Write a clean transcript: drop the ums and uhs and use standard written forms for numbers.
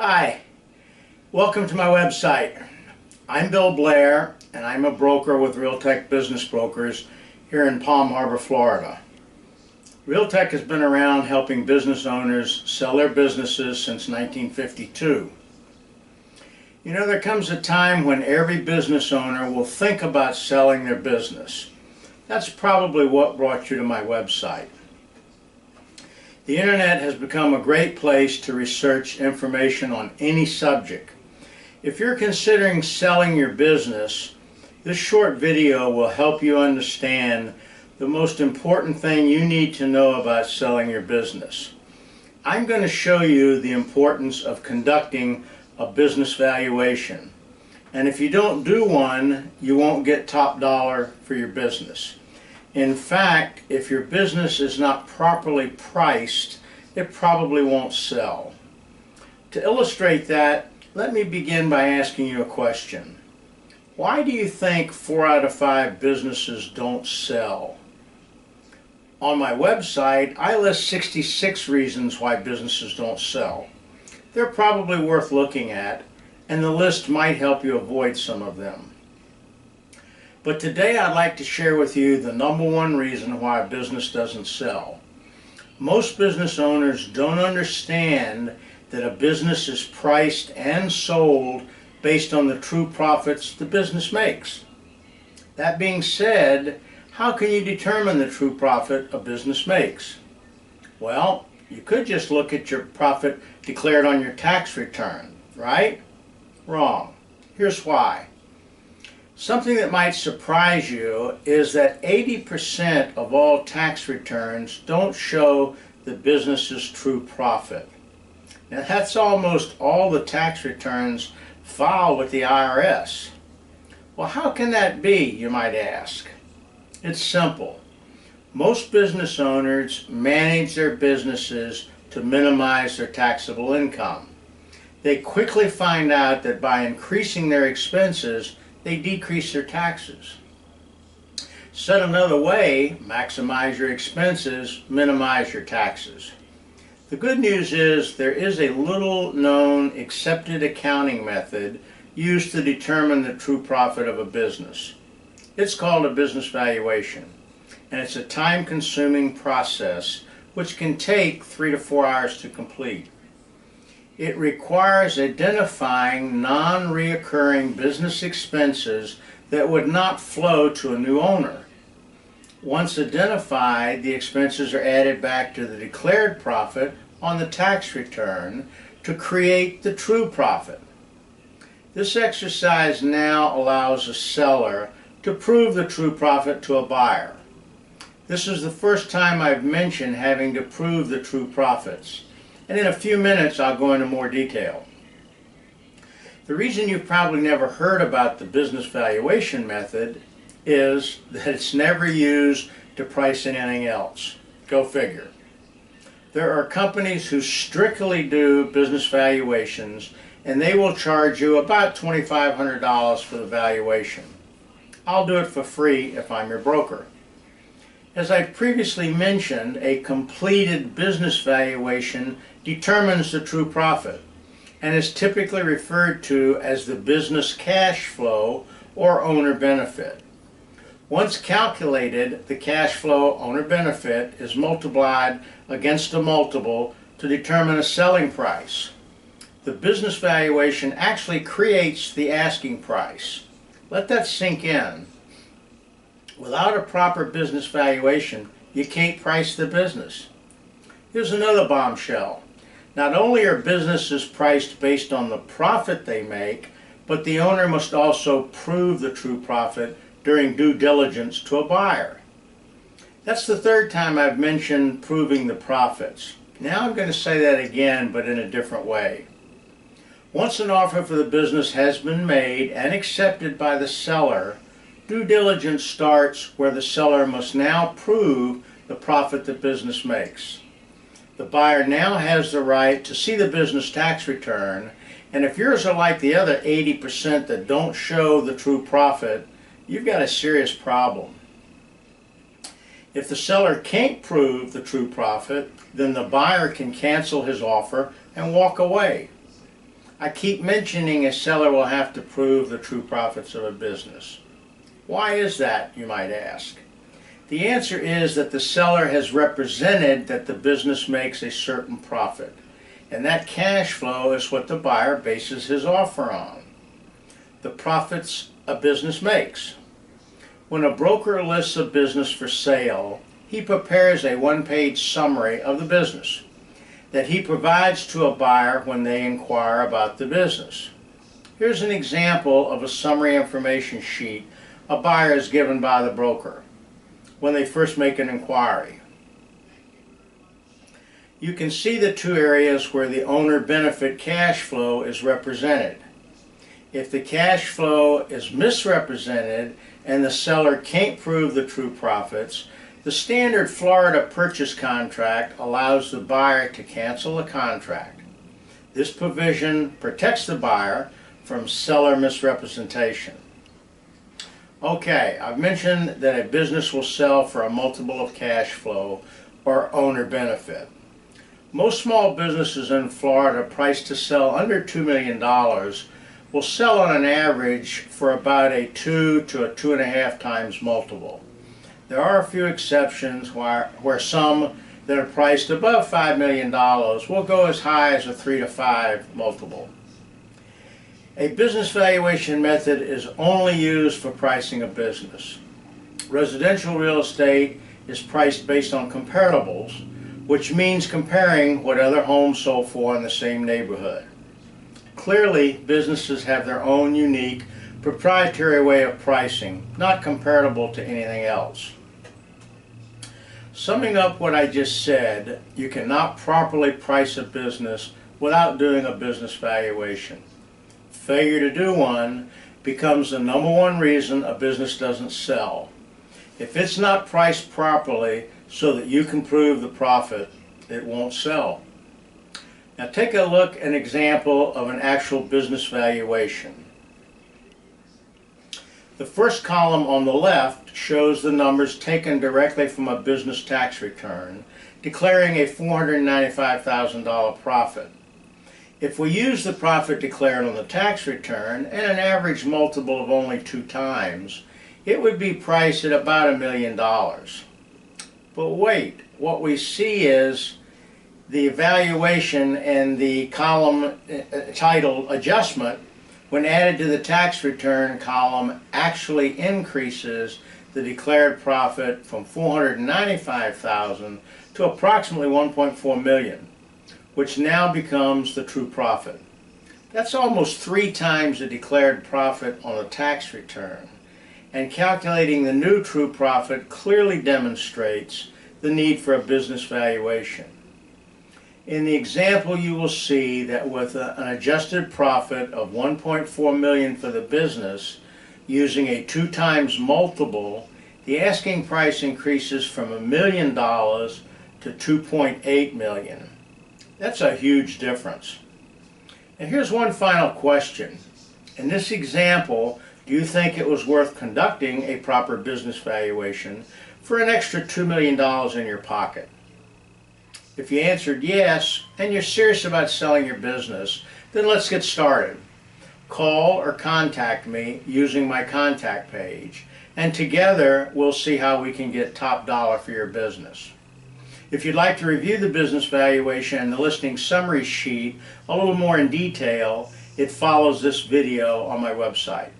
Hi, welcome to my website. I'm Bill Blair and I'm a broker with Realtech Business Brokers here in Palm Harbor, Florida. Realtech has been around helping business owners sell their businesses since 1952. You know, there comes a time when every business owner will think about selling their business. That's probably what brought you to my website. The internet has become a great place to research information on any subject. If you're considering selling your business, this short video will help you understand the most important thing you need to know about selling your business. I'm going to show you the importance of conducting a business valuation. And if you don't do one, you won't get top dollar for your business. In fact, if your business is not properly priced, it probably won't sell. To illustrate that, let me begin by asking you a question. Why do you think 4 out of 5 businesses don't sell? On my website, I list 66 reasons why businesses don't sell. They're probably worth looking at, and the list might help you avoid some of them. But today I'd like to share with you the #1 reason why a business doesn't sell. Most business owners don't understand that a business is priced and sold based on the true profits the business makes. That being said, how can you determine the true profit a business makes? Well, you could just look at your profit declared on your tax return, right? Wrong. Here's why. Something that might surprise you is that 80% of all tax returns don't show the business's true profit. Now that's almost all the tax returns filed with the IRS. Well, how can that be, you might ask? It's simple. Most business owners manage their businesses to minimize their taxable income. They quickly find out that by increasing their expenses, they decrease their taxes. Said another way, maximize your expenses, minimize your taxes. The good news is there is a little known accepted accounting method used to determine the true profit of a business. It's called a business valuation, and it's a time-consuming process which can take 3 to 4 hours to complete. It requires identifying non-reoccurring business expenses that would not flow to a new owner. Once identified, the expenses are added back to the declared profit on the tax return to create the true profit. This exercise now allows a seller to prove the true profit to a buyer. This is the first time I've mentioned having to prove the true profits. And in a few minutes I'll go into more detail. The reason you've probably never heard about the business valuation method is that it's never used to price anything else. Go figure. There are companies who strictly do business valuations, and they will charge you about $2,500 for the valuation. I'll do it for free if I'm your broker. As I previously mentioned, a completed business valuation determines the true profit and is typically referred to as the business cash flow or owner benefit. Once calculated, the cash flow owner benefit is multiplied against a multiple to determine a selling price. The business valuation actually creates the asking price. Let that sink in. Without a proper business valuation, you can't price the business. Here's another bombshell. Not only are businesses priced based on the profit they make, but the owner must also prove the true profit during due diligence to a buyer. That's the third time I've mentioned proving the profits. Now I'm going to say that again, but in a different way. Once an offer for the business has been made and accepted by the seller, due diligence starts where the seller must now prove the profit the business makes. The buyer now has the right to see the business tax return, and if yours are like the other 80% that don't show the true profit, you've got a serious problem. If the seller can't prove the true profit, then the buyer can cancel his offer and walk away. I keep mentioning a seller will have to prove the true profits of a business. Why is that, you might ask? The answer is that the seller has represented that the business makes a certain profit, and that cash flow is what the buyer bases his offer on. The profits a business makes. When a broker lists a business for sale, he prepares a one-page summary of the business that he provides to a buyer when they inquire about the business. Here's an example of a summary information sheet a buyer is given by the broker when they first make an inquiry. You can see the two areas where the owner benefit cash flow is represented. If the cash flow is misrepresented and the seller can't prove the true profits, the standard Florida purchase contract allows the buyer to cancel the contract. This provision protects the buyer from seller misrepresentation. Okay, I've mentioned that a business will sell for a multiple of cash flow or owner benefit. Most small businesses in Florida priced to sell under $2 million will sell on an average for about a 2 to a 2.5 times multiple. There are a few exceptions where some that are priced above $5 million will go as high as a 3 to 5 multiple. A business valuation method is only used for pricing a business. Residential real estate is priced based on comparables, which means comparing what other homes sold for in the same neighborhood. Clearly, businesses have their own unique, proprietary way of pricing, not comparable to anything else. Summing up what I just said, you cannot properly price a business without doing a business valuation. Failure to do one becomes the #1 reason a business doesn't sell. If it's not priced properly so that you can prove the profit, it won't sell. Now take a look at an example of an actual business valuation. The first column on the left shows the numbers taken directly from a business tax return, declaring a $495,000 profit. If we use the profit declared on the tax return and an average multiple of only 2 times, it would be priced at about $1 million. But wait, what we see is the valuation and the column titled adjustment, when added to the tax return column, actually increases the declared profit from $495,000 to approximately $1.4 million, which now becomes the true profit. That's almost 3 times the declared profit on the tax return, and calculating the new true profit clearly demonstrates the need for a business valuation. In the example, you will see that with an adjusted profit of $1.4 million for the business, using a 2 times multiple, the asking price increases from $1 million to $2.8 million. That's a huge difference. And here's one final question. In this example, do you think it was worth conducting a proper business valuation for an extra $2 million in your pocket? If you answered yes, and you're serious about selling your business, then let's get started. Call or contact me using my contact page, and together we'll see how we can get top dollar for your business. If you'd like to review the business valuation and the listing summary sheet a little more in detail, it follows this video on my website.